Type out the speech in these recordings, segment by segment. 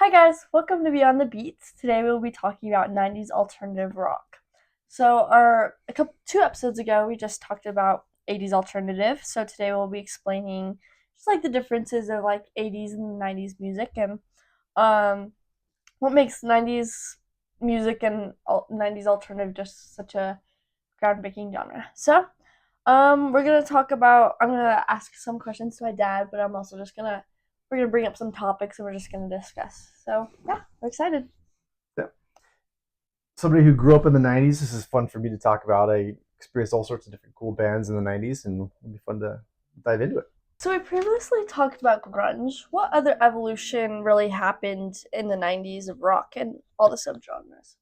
Hi guys, welcome to Beyond the Beats. Today we'll be talking about 90s alternative rock. Two episodes ago we just talked about 80s alternative. So today we'll be explaining just like the differences of like 80s and 90s music and um what makes 90s music and 90s alternative just such a groundbreaking genre. We're gonna talk about. I'm gonna ask some questions to my dad, but I'm also just gonna we're gonna bring up some topics and we're just gonna discuss. So yeah, we're excited. Yeah. Somebody who grew up in the 90s, this is fun for me to talk about. I experienced all sorts of different cool bands in the 90s, and it'll be fun to dive into it. So we previously talked about grunge. What other evolution really happened in the 90s of rock and all the subgenres?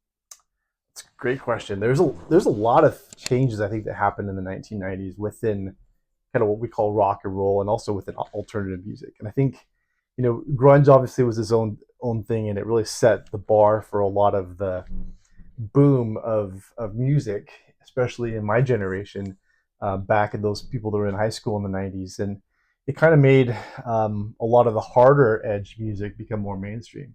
It's a great question. There's a lot of changes I think that happened in the 1990s within kind of what we call rock and roll, and also within alternative music. And I think grunge obviously was its own thing, and it really set the bar for a lot of the boom of music, especially in my generation, back in those people that were in high school in the 90s. And it kind of made a lot of the harder edge music become more mainstream.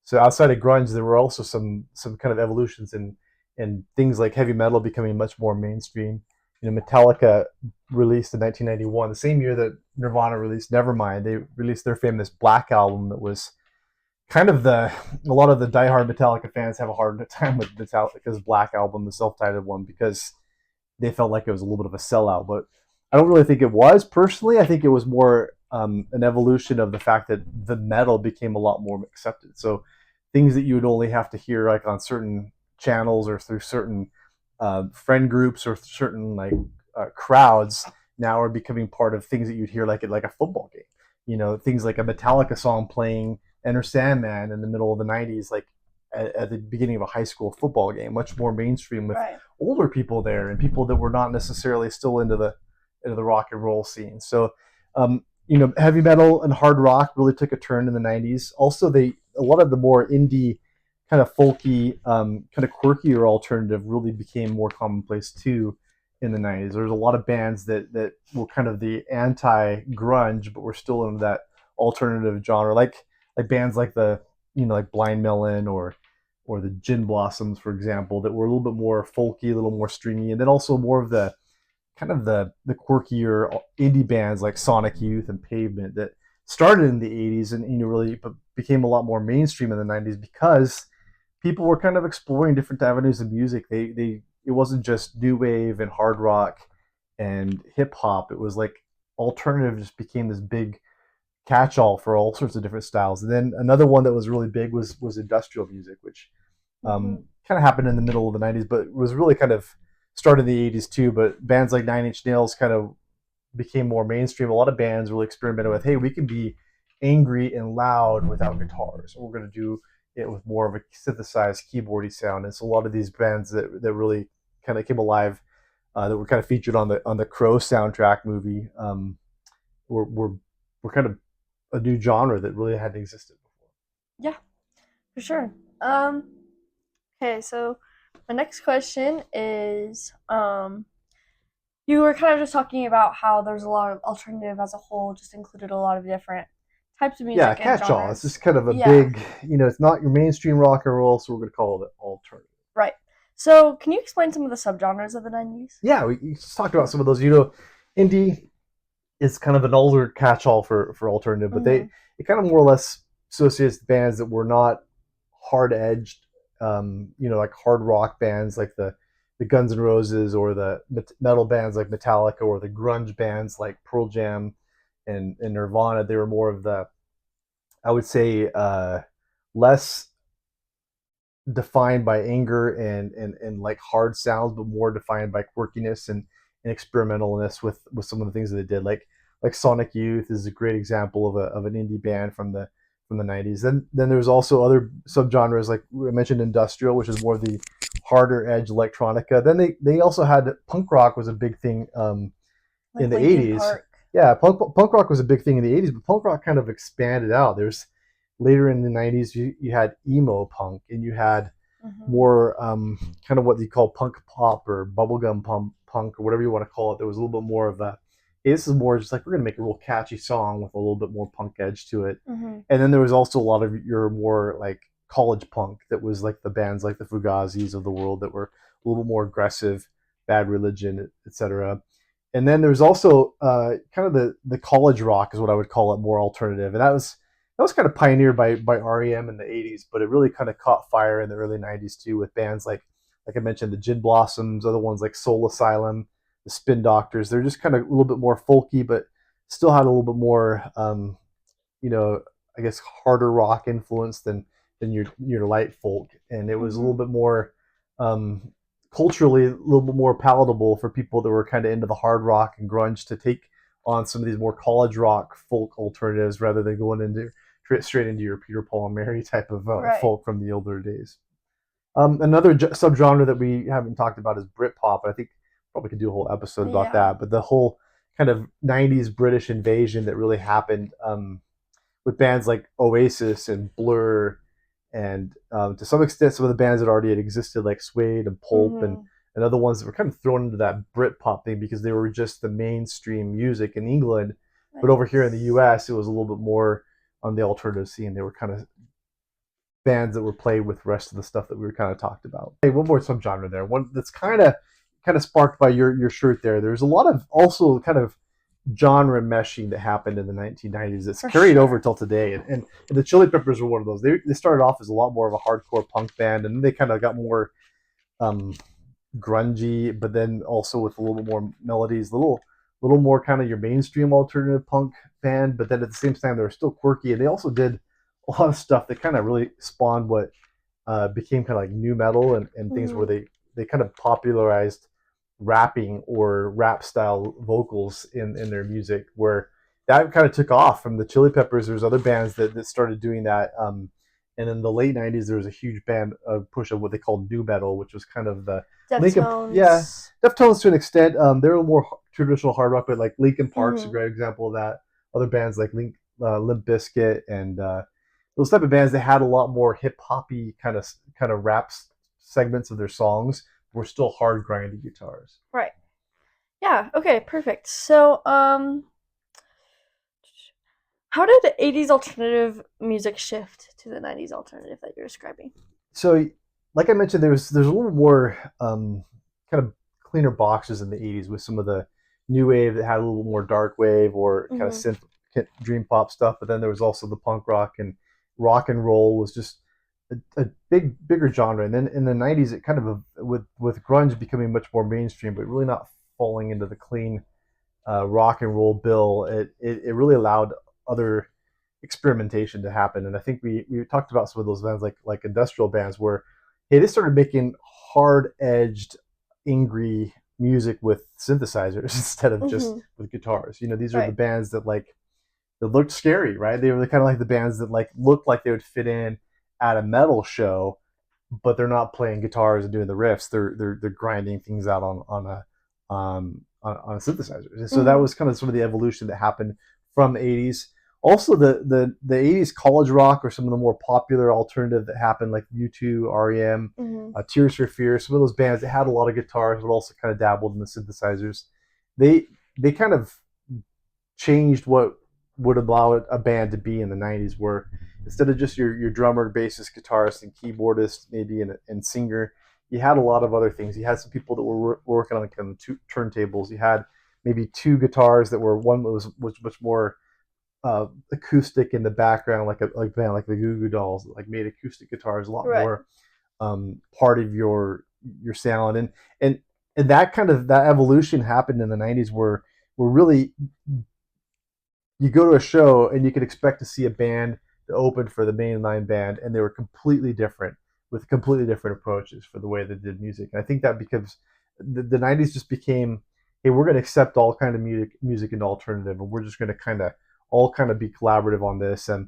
So outside of grunge, there were also some kind of evolutions in things like heavy metal becoming much more mainstream. Metallica released in 1991, the same year that Nirvana released Nevermind. They released their famous Black album that was kind of a lot of the diehard Metallica fans have a hard time with Metallica's Black album, the self-titled one, because they felt like it was a little bit of a sellout. But I don't really think it was personally. I think it was more an evolution of the fact that the metal became a lot more accepted. So things that you would only have to hear like on certain channels or through certain friend groups or certain crowds now are becoming part of things that you'd hear like at like a football game. Things like a Metallica song playing Enter Sandman in the middle of the 90s, like at the beginning of a high school football game, much more mainstream with Right. older people there and people that were not necessarily still into the rock and roll scene. So, heavy metal and hard rock really took a turn in the 90s. Also, a lot of the more indie kind of folky, kind of quirkier alternative really became more commonplace too in the 90s. There's a lot of bands that were kind of the anti grunge, but were still in that alternative genre, like bands like like Blind Melon or the Gin Blossoms, for example, that were a little bit more folky, a little more stringy, and then also more of the kind of the quirkier indie bands like Sonic Youth and Pavement that started in the 80s and really became a lot more mainstream in the 90s because people were kind of exploring different avenues of music. They it wasn't just new wave and hard rock and hip hop. It was like alternative just became this big catch-all for all sorts of different styles. And then another one that was really big was industrial music, which Mm-hmm. kind of happened in the middle of the 90s, but was really kind of started in the 80s too. But bands like Nine Inch Nails kind of became more mainstream. A lot of bands really experimented with, hey, we can be angry and loud without guitars. We're going to do it with more of a synthesized keyboardy sound. And so a lot of these bands that really kind of came alive, that were kind of featured on the Crow soundtrack movie, were, were were kind of a new genre that really hadn't existed before. Yeah, for sure. Um, okay, so my next question is you were kind of just talking about how there's a lot of alternative as a whole, just included a lot of different types of Yeah, music and catch-all. It's genres. just kind of a Yeah, big, it's not your mainstream rock and roll, so we're going to call it alternative. right. So, can you explain some of the subgenres of the 90s? Yeah, we just talked about some of those. Indie is kind of an older catch-all for alternative, but Mm-hmm. it kind of more or less associates bands that were not hard-edged, like hard rock bands like the Guns N' Roses or the metal bands like Metallica or the grunge bands like Pearl Jam and Nirvana. They were more of the, I would say, less defined by anger and like hard sounds, but more defined by quirkiness and experimentalness with some of the things that they did. Like Sonic Youth is a great example of an indie band from the 90s. Then there's also other subgenres like I mentioned industrial, which is more the harder edge electronica. Then they also had punk rock was a big thing in Like the Linkin 80s. Park. Yeah, punk rock was a big thing in the 80s, but punk rock kind of expanded out. There's later in the 90s you had emo punk and you had Mm-hmm. more kind of what you call punk pop or bubblegum punk or whatever you want to call it. There was a little bit more of a hey, this is more just like we're gonna make a real catchy song with a little bit more punk edge to it. Mm-hmm. And then there was also a lot of your more like college punk that was like the bands like the Fugazis of the world that were a little bit more aggressive, Bad Religion, etc. And then there was also kind of the college rock is what I would call it, more alternative, and that was kind of pioneered by REM in the '80s, but it really kind of caught fire in the early '90s too with bands like I mentioned the Gin Blossoms, other ones like Soul Asylum, the Spin Doctors. They're just kind of a little bit more folky, but still had a little bit more you know, I guess harder rock influence than your light folk, and it was a little Mm-hmm. bit more um, culturally a little bit more palatable for people that were kind of into the hard rock and grunge to take on some of these more college rock folk alternatives rather than going into straight into your Peter Paul and Mary type of Right. folk from the older days. Another subgenre that we haven't talked about is Britpop. I think probably could do a whole episode about Yeah. that. But the whole kind of '90s British invasion that really happened with bands like Oasis and Blur, and to some extent some of the bands that already had existed like Suede and Pulp Mm-hmm. and other ones that were kind of thrown into that Britpop thing because they were just the mainstream music in England. But over here in the Nice. US, it was a little bit more on the alternative scene. They were kind of bands that were played with the rest of the stuff that we were kind of talked about. Hey, one more subgenre there. One that's kind of sparked by your shirt there. There's a lot of also kind of genre meshing that happened in the 1990s that's For carried over sure. till today. And the Chili Peppers were one of those. They started off as a lot more of a hardcore punk band, and then they kind of got more um, grungy, but then also with a little bit more melodies, little more kind of your mainstream alternative punk band. But then at the same time, they were still quirky, and they also did a lot of stuff that kind of really spawned what became kind of like new metal and things where Mm-hmm. they kind of popularized rapping or rap style vocals in their music where that kind of took off from the Chili Peppers. There's other bands that started doing that. And in the late '90s, there was a huge band push of what they called new metal, which was kind of the Lincoln, yeah, Deftones. Deftones to an extent. They're a little more traditional hard rock, but like Linkin Park's a Mm-hmm. great example of that. Other bands like Limp Bizkit and those type of bands, they had a lot more hip hoppy kind of rap segments of their songs. Were still hard grindy guitars. Right. Yeah. Okay. Perfect. So, how did the '80s alternative music shift to the '90s alternative that you're describing? So, like I mentioned, there's a little more kind of cleaner boxes in the '80s with some of the new wave that had a little more dark wave or kind of Mm-hmm. synth dream pop stuff. But then there was also the punk rock and roll was just a bigger genre. And then in the '90s, it kind of with grunge becoming much more mainstream, but really not falling into the clean rock and roll bill. It really allowed other experimentation to happen. And I think we talked about some of those bands like industrial bands where hey, they started making hard edged, angry music with synthesizers instead of just Mm-hmm. with guitars. These are the Right. bands that looked scary, right? They were kind of like the bands that like looked like they would fit in at a metal show, but they're not playing guitars and doing the riffs. They're grinding things out on synthesizers. And so that Mm-hmm. was kind of some of the evolution that happened from the '80s. Also, the '80s college rock or some of the more popular alternative that happened, like U2, REM, Mm-hmm. Tears for Fears, some of those bands that had a lot of guitars, but also kind of dabbled in the synthesizers. They kind of changed what would allow a band to be in the '90s, where instead of just your drummer, bassist, guitarist, and keyboardist, maybe and singer, you had a lot of other things. You had some people that were working on like two turntables. You had maybe two guitars that were one was much more acoustic in the background, like a band like the Goo Goo Dolls, that like made acoustic guitars a lot Right. more part of your sound, and and that kind of that evolution happened in the '90s, where really you go to a show and you could expect to see a band that opened for the mainline band, and they were completely different with completely different approaches for the way they did music. And I think that because the '90s just became, hey, we're going to accept all kind of music and alternative, and we're just going to all be collaborative on this. And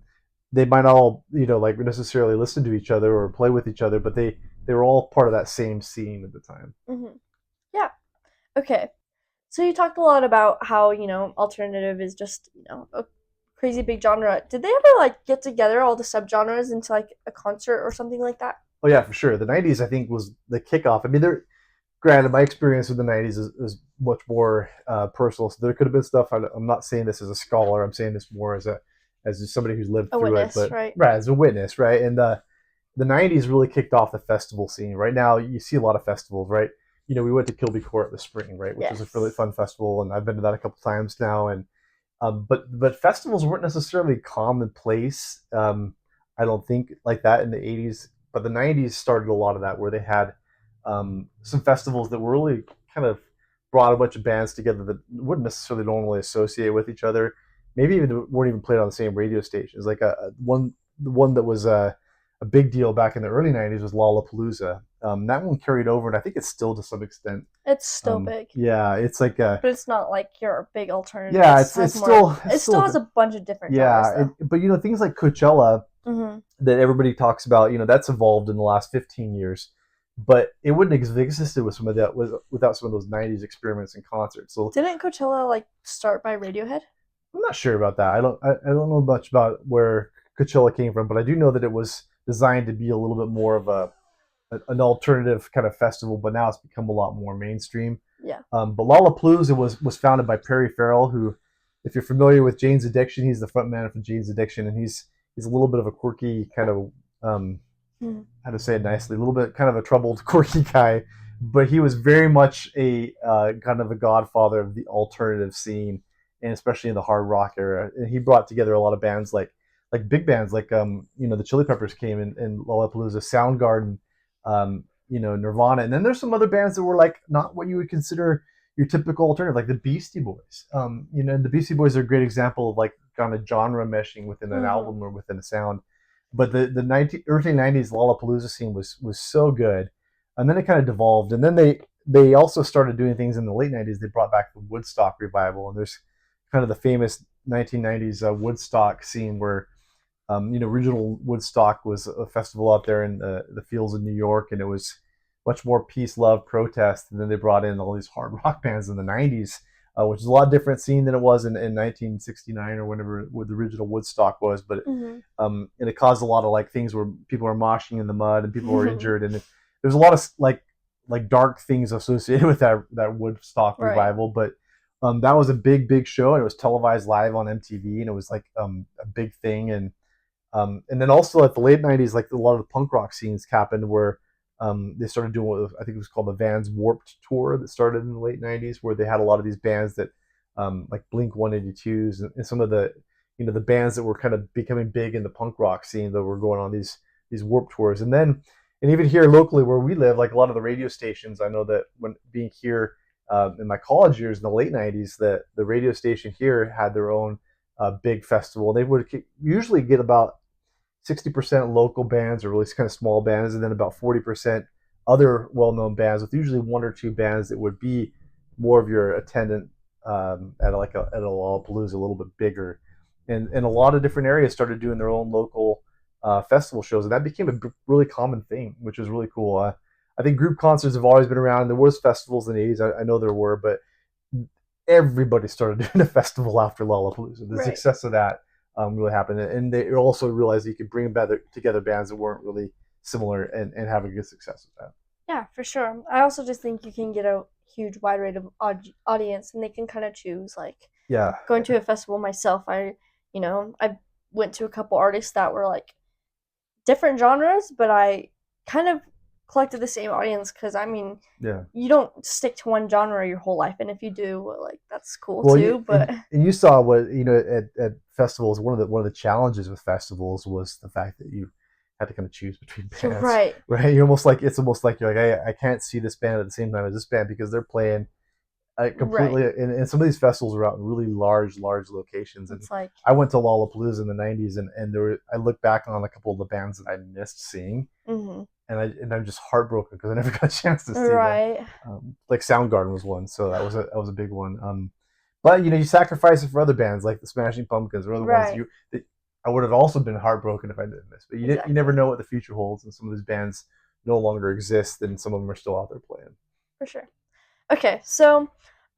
they might all like necessarily listen to each other or play with each other, but they were all part of that same scene at the time. Mm-hmm. Yeah. Okay. So you talked a lot about how, alternative is just, a crazy big genre. Did they ever like get together all the subgenres into like a concert or something like that? Oh yeah, for sure. The '90s I think was the kickoff. I mean, there granted, my experience with the '90s is much more personal. So there could have been stuff. I'm not saying this as a scholar. I'm saying this more as just somebody who's lived A through it, witness, but right? right as a witness, right? And the '90s really kicked off the festival scene. Right now, you see a lot of festivals, right? We went to Kilby Court this spring, right, which was a really Yes. fun festival, and I've been to that a couple times now. And but festivals weren't necessarily commonplace. I don't think like that in the '80s, but the '90s started a lot of that, where they had some festivals that were really kind of brought a bunch of bands together that wouldn't necessarily normally associate with each other. Maybe even weren't even played on the same radio stations. Like the one that was a big deal back in the early '90s was Lollapalooza. That one carried over, and I think it's still to some extent. It's still big, Yeah, it's like a but it's not like your big alternative. yeah, It it's has it's more. still it's It still has still a bunch of different genres, yeah, though. but things like Coachella Hmm. that everybody talks about, that's evolved in the last 15 years, but it wouldn't have existed with some of that without some of those '90s experiments and concerts. So Didn't Coachella like start by Radiohead? I'm not sure about that. I don't know much about where Coachella came from, but I do know that it was designed to be a little bit more of an alternative kind of festival, but now it's become a lot more mainstream. Yeah. But Lollapalooza was founded by Perry Farrell, who, if you're familiar with Jane's Addiction, he's the front man for Jane's Addiction, and he's a little bit of a quirky kind of Mm-hmm. how to say it nicely, a little bit kind of a troubled, quirky guy, but he was very much a kind of a godfather of the alternative scene, and especially in the hard rock era. And he brought together a lot of bands like big bands like the Chili Peppers came in Lollapalooza, Soundgarden, Nirvana, and then there's some other bands that were like not what you would consider your typical alternative, like the Beastie Boys. And the Beastie Boys are a great example of like kind of genre meshing within an Mm-hmm. album or within a sound. But the early '90s Lollapalooza scene was so good, and then it kind of devolved, and then they also started doing things in the late '90s. They brought back the Woodstock revival, and there's kind of the famous 1990s Woodstock scene where regional Woodstock was a festival out there in the fields of New York, and it was much more peace, love, protest. And then they brought in all these hard rock bands in the '90s, which is a lot different scene than it was in 1969 or whenever the original Woodstock was. But Mm-hmm. and it caused a lot of like things where people are moshing in the mud and people were injured, and there's a lot of like dark things associated with that Woodstock Right. revival. But that was a big show, and it was televised live on MTV, and it was like a big thing. And then also at the late '90s, like a lot of the punk rock scenes happened where they started doing what I think it was called the Vans Warped Tour that started in the late '90s, where they had a lot of these bands that like Blink 182s and some of the the bands that were kind of becoming big in the punk rock scene that were going on these Warped Tours. And even here locally where we live, like a lot of the radio stations, I know that when being here in my college years in the late '90s, that the radio station here had their own big festival. They would usually get about 60% local bands or really kind of small bands, and then about 40% other well-known bands, with usually one or two bands that would be more of your attendant at at a Lollapalooza, a little bit bigger. And a lot of different areas started doing their own local festival shows, and that became a really common thing, which was really cool. I think group concerts have always been around. There was festivals in the '80s, I know there were, but everybody started doing a festival after Lollapalooza. The Right. success of that really happened, and they also realized you could bring together bands that weren't really similar and have a good success with that. Yeah, for sure. I also just think you can get a huge wide range of audience, and they can kind of choose. Like Yeah, going to a festival myself, I went to a couple artists that were like different genres, but I kind of collected the same audience because yeah. you don't stick to one genre your whole life, and if you do, well, like that's cool Well, too. But and you saw what at festivals. One of the challenges with festivals was the fact that you had to kind of choose between you're bands, right, right? It's almost like you're like I can't see this band at the same time as this band because they're playing right. completely. And some of these festivals are out in really large locations. And It's like, I went to Lollapalooza in the '90s, and I look back on a couple of the bands that I missed seeing, mm-hmm. and I'm just heartbroken because I never got a chance to see them. Right, Like Soundgarden was one, so that was a big one. But you sacrifice it for other bands like the Smashing Pumpkins or other ones right, that I would have also been heartbroken if I didn't miss. But you never exactly, know what the future holds, and some of these bands no longer exist, and some of them are still out there playing. for sure. Okay, so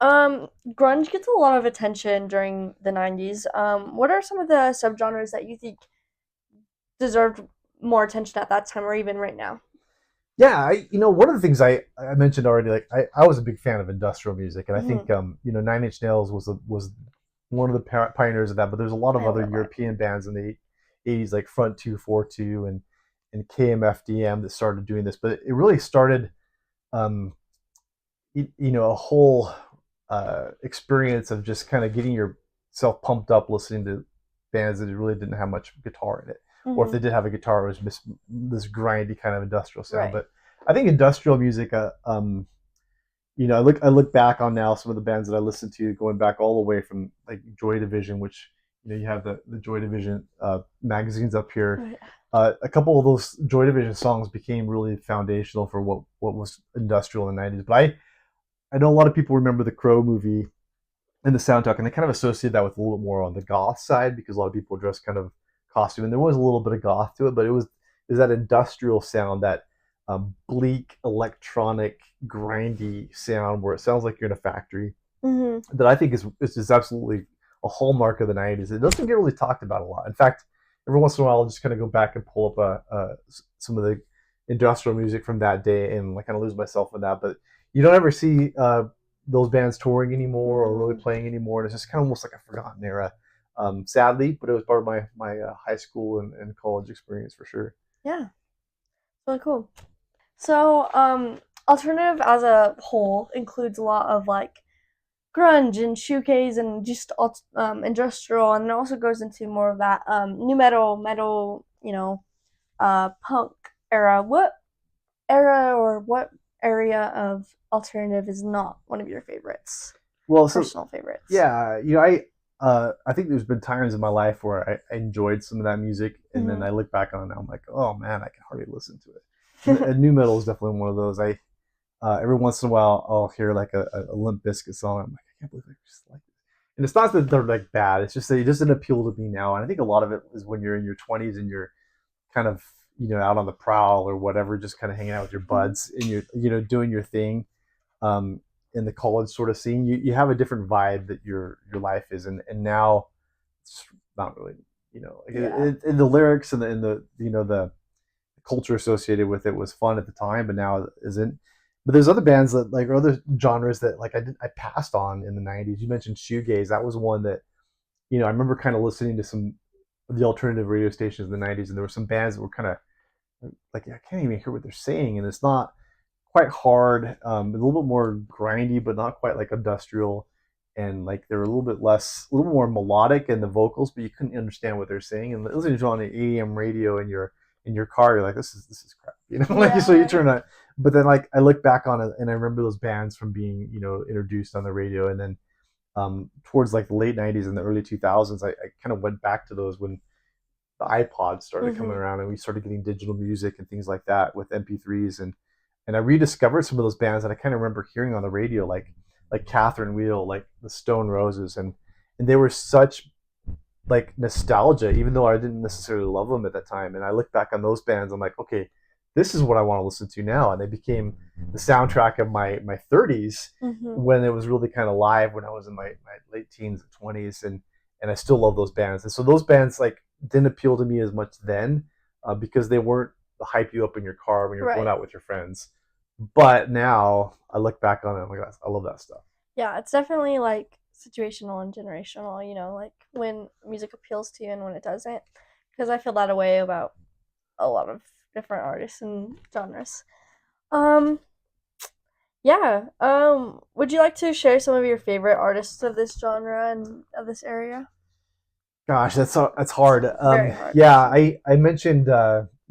grunge gets a lot of attention during the '90s. What are some of the subgenres that you think deserved more attention at that time, or even right now? Yeah, one of the things I mentioned already, like I was a big fan of industrial music, and I Mm-hmm. think Nine Inch Nails was one of the pioneers of that. But there's a lot of I other love that. European bands in the '80s, like Front 242 and KMFDM, that started doing this. But it really started, um, a whole experience of just kind of getting yourself pumped up listening to bands that really didn't have much guitar in it, or if Mm-hmm. they did have a guitar, it was just this grindy kind of industrial sound. Right. But I think industrial music, I look back on now some of the bands that I listened to, going back all the way from like Joy Division, which you have the Joy Division magazines up here. Right. A couple of those Joy Division songs became really foundational for what was industrial in the '90s. But I know a lot of people remember the Crow movie and the soundtrack, and they kind of associate that with a little bit more on the goth side, because a lot of people dress kind of costume, and there was a little bit of goth to it, but it was that industrial sound, that bleak electronic grindy sound where it sounds like you're in a factory, Mm-hmm. that I think is just absolutely a hallmark of the '90s. It doesn't get really talked about a lot. In fact, every once in a while, I'll just kind of go back and pull up some of the industrial music from that day and like kind of lose myself in that. But you don't ever see those bands touring anymore or really Mm-hmm. playing anymore. And it's just kind of almost like a forgotten era, sadly. But it was part of my high school and college experience for sure. Yeah. Really cool. So, alternative as a whole includes a lot of like grunge and shoegaze and just industrial, and it also goes into more of that new metal, punk era. What era or what area of alternative is not one of your favorites? Well, so Personal favorites. yeah, I think there's been times in my life where I enjoyed some of that music, and then Mm-hmm. I look back on it and I'm like, oh man, I can hardly listen to it. And new metal is definitely one of those. I Every once in a while I'll hear like a Limp Bizkit song. I'm like, I can't believe I just like this. And it's not that they're like bad. It's just that it doesn't appeal to me now. And I think a lot of it is when you're in your 20s and you're kind of out on the prowl or whatever, just kind of hanging out with your Mm-hmm. buds and you're doing your thing, um, in the college sort of scene. You have a different vibe that your life is, and now it's not really, like Yeah. the lyrics and the the culture associated with it was fun at the time, but now it isn't. But there's other bands that like, or other genres that like I passed on in the '90s. You mentioned shoegaze. That was one that I remember kind of listening to some of the alternative radio stations in the '90s, and there were some bands that were kind of like, I can't even hear what they're saying, and it's not quite hard, a little bit more grindy, but not quite like industrial. And like they're a little bit less, a little more melodic in the vocals, but you couldn't understand what they're saying. And listening to it on the AM radio in your car, you're like, this is crap, like Yeah. so you Right. turn it. But then like I look back on it and I remember those bands from being introduced on the radio, and then towards like the late '90s and the early 2000s, I kind of went back to those when the iPods started coming Mm-hmm. around and we started getting digital music and things like that with MP3s, and I rediscovered some of those bands that I kind of remember hearing on the radio, like Catherine Wheel, like the Stone Roses, and they were such like nostalgia, even though I didn't necessarily love them at that time. And I look back on those bands, I'm like, okay, this is what I want to listen to now, and they became the soundtrack of my 30s, Mm-hmm. when it was really kind of live when I was in my late teens and 20s, and I still love those bands. And so those bands like didn't appeal to me as much then, because they weren't the hype you up in your car when you're going Right. out with your friends. But now I look back on it, oh my god, I love that stuff. Yeah, it's definitely like situational and generational, like when music appeals to you and when it doesn't. Because I feel that way about a lot of different artists and genres. Um, yeah. Would you like to share some of your favorite artists of this genre and of this area? Gosh, that's hard. Very hard Yeah, question. I mentioned.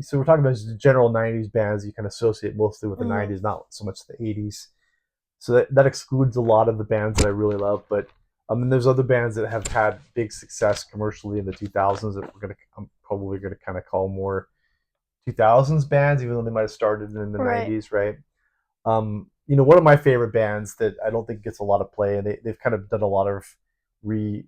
So we're talking about just the general '90s bands you can associate mostly with the Mm-hmm. '90s, not so much the '80s. So that excludes a lot of the bands that I really love. But and there's other bands that have had big success commercially in the 2000s that I'm probably gonna kind of call more 2000s bands, even though they might have started in the Right. '90s, right? One of my favorite bands that I don't think gets a lot of play, and they've kind of done a lot of re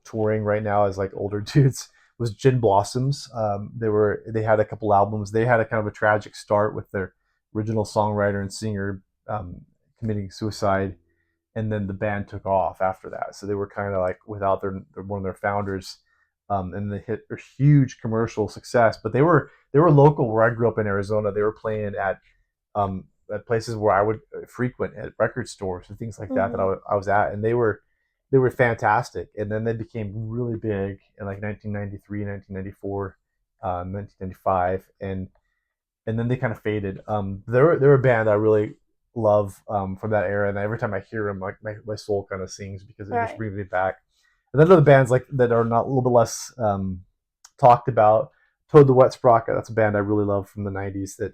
touring right now as like older dudes, was Gin Blossoms. They had a couple albums. They had a kind of a tragic start with their original songwriter and singer committing suicide, and then the band took off after that. So they were kind of like without their one of their founders, and they hit a huge commercial success. But they were local where I grew up in Arizona. They were playing at at places where I would frequent at record stores and things like that Mm-hmm. I was at, and they were fantastic. And then they became really big in like 1993, 1994, 1995, and then they kind of faded. They're a band I really love from that era, and every time I hear them, like my soul kind of sings because it just Right. brings me back. And then other bands like that are not a little bit less talked about. Toad the Wet Sprocket, that's a band I really love from the '90s that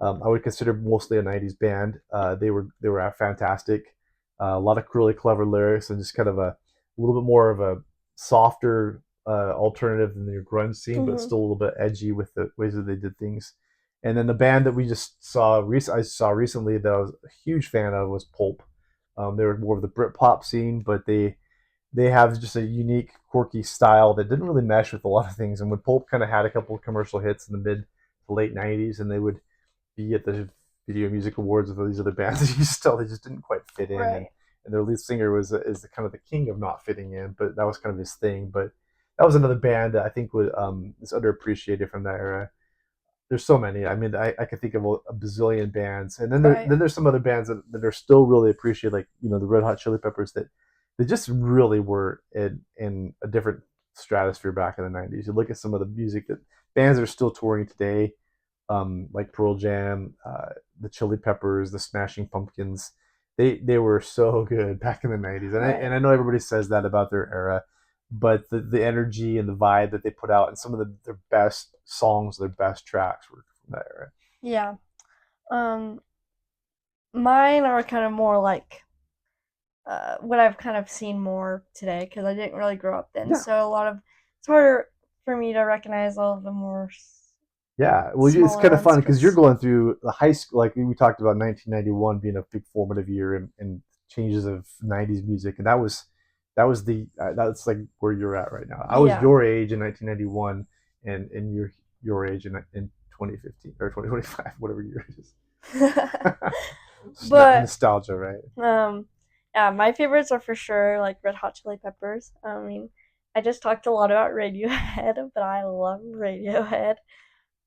I would consider mostly a '90s band. They were fantastic. A lot of really clever lyrics and just kind of a little bit more of a softer alternative than your grunge scene, but Mm-hmm. still a little bit edgy with the ways that they did things. And then the band that we just I saw recently that I was a huge fan of was Pulp. They were more of the Britpop scene, but they have just a unique, quirky style that didn't really mesh with a lot of things. And when Pulp kind of had a couple of commercial hits in the mid to late '90s, and they would be at the Video Music Awards with all these other bands, you just tell they just didn't quite fit in. Right. And their lead singer was is the kind of the king of not fitting in, but that was kind of his thing. But that was another band that I think was is underappreciated from that era. There's so many. I mean, I can think of a bazillion bands, and Right. then there's some other bands that are still really appreciated, like the Red Hot Chili Peppers that they just really were in a different stratosphere back in the '90s. You look at some of the music that bands that are still touring today, like Pearl Jam, the Chili Peppers, the Smashing Pumpkins. They were so good back in the '90s, Right. and I know everybody says that about their era, but the energy and the vibe that they put out and some of their best songs, their best tracks were from that era. Yeah. Um, Mine are kind of more like what I've kind of seen more today because I didn't really grow up then. Yeah, So a lot of it's harder for me to recognize all of the more yeah. Well, it's smaller kind of ones fun because you're because going through the high school. Like we talked about 1991 being a big formative year and changes of '90s music, and that was the that's like where you're at right now. I was yeah. your age in 1991, and you're your age in 2015 or 2025, whatever year it is. But Nostalgia, right? um, yeah, my favorites are for sure like Red Hot Chili Peppers. I mean, I just talked a lot about Radiohead, but I love Radiohead.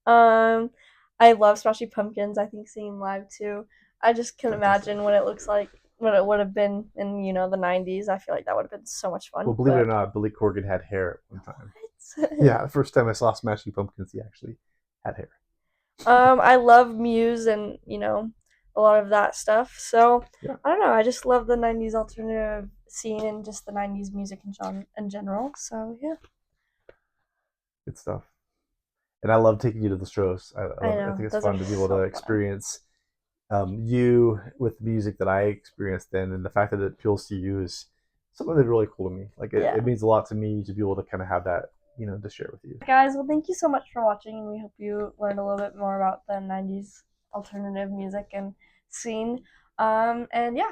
Um, I love Smashing Pumpkins. I think seeing live too. I just can Fantastic. imagine what it looks like, what it would have been in the '90s. I feel like that would have been so much Well, fun. believe it or But not, Billy Corgan had hair at one time. what? Yeah, the first time I saw Smashing Pumpkins, he actually had hair. I love Muse and a lot of that stuff. So Yeah, I don't know. I just love the '90s alternative scene and just the '90s music in general. So yeah, good stuff. And I love taking you to the shows. I I love it. I know think it's those are fun to be able to so fun. experience you with music that I experienced then, and the fact that it appeals to you is something that's really cool to me. Like it Yeah, means a lot to me to be able to kind of have that, to share with you. guys. Well, thank you so much for watching, and we hope you learned a little bit more about the '90s alternative music and scene. And yeah,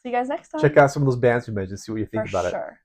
see you guys next Check time out some of those bands we mentioned, see what you think for about it. sure.